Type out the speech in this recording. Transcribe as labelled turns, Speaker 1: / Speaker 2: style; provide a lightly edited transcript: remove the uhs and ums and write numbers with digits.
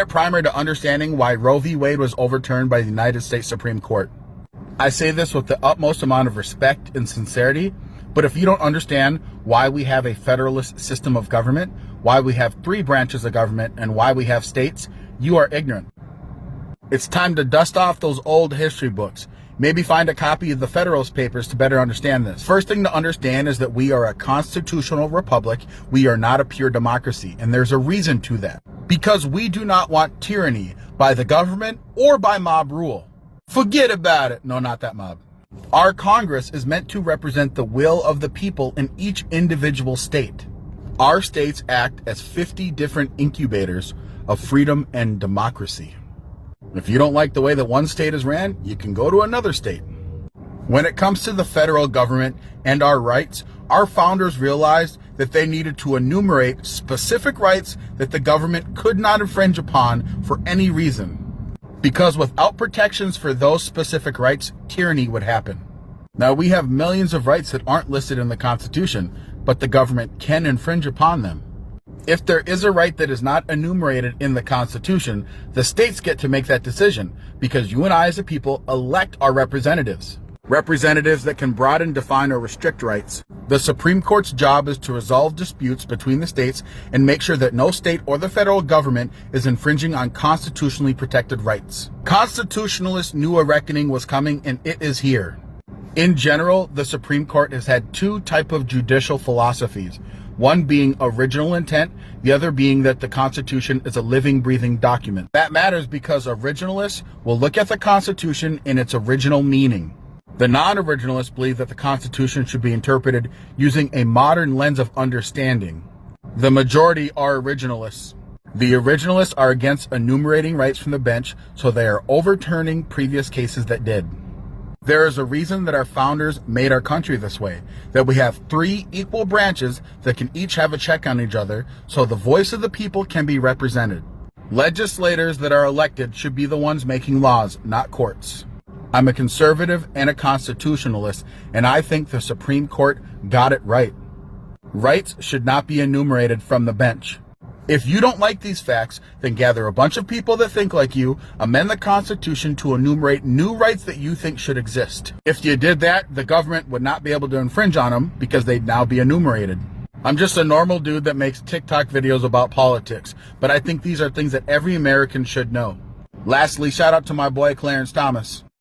Speaker 1: Primer to understanding why Roe v. Wade was overturned by the United States Supreme Court. I say this with the utmost amount of respect and sincerity, but if you don't understand why we have a federalist system of government, why we have 3 branches of government, and why we have states, you are ignorant. It's time to dust off those old history books. Maybe find a copy of the Federalist Papers to better understand this. First thing to understand is that we are a constitutional republic. We are not a pure democracy, and there's a reason to that. Because we do not want tyranny by the government or by mob rule. Forget about it. No, not that mob. Our Congress is meant to represent the will of the people in each individual state. Our states act as 50 different incubators of freedom and democracy. If you don't like the way that one state is ran, you can go to another state. When it comes to the federal government and our rights, our founders realized that they needed to enumerate specific rights that the government could not infringe upon for any reason. Because without protections for those specific rights, tyranny would happen. Now, we have millions of rights that aren't listed in the Constitution, but the government can infringe upon them. If there is a right that is not enumerated in the Constitution, the states get to make that decision because you and I as a people elect our representatives. Representatives that can broaden, define, or restrict rights. The Supreme Court's job is to resolve disputes between the states and make sure that no state or the federal government is infringing on constitutionally protected rights. Constitutionalists knew a reckoning was coming, and it is here. In general, the Supreme Court has had 2 types of judicial philosophies. One being original intent, the other being that the Constitution is a living, breathing document. That matters because originalists will look at the Constitution in its original meaning. The non-originalists believe that the Constitution should be interpreted using a modern lens of understanding. The majority are originalists. The originalists are against enumerating rights from the bench, so they are overturning previous cases that did. There is a reason that our founders made our country this way, that we have 3 equal branches that can each have a check on each other, so the voice of the people can be represented. Legislators that are elected should be the ones making laws, not courts. I'm a conservative and a constitutionalist, and I think the Supreme Court got it right. Rights should not be enumerated from the bench. If you don't like these facts, then gather a bunch of people that think like you, amend the Constitution to enumerate new rights that you think should exist. If you did that, the government would not be able to infringe on them because they'd now be enumerated. I'm just a normal dude that makes TikTok videos about politics, but I think these are things that every American should know. Lastly, shout out to my boy Clarence Thomas.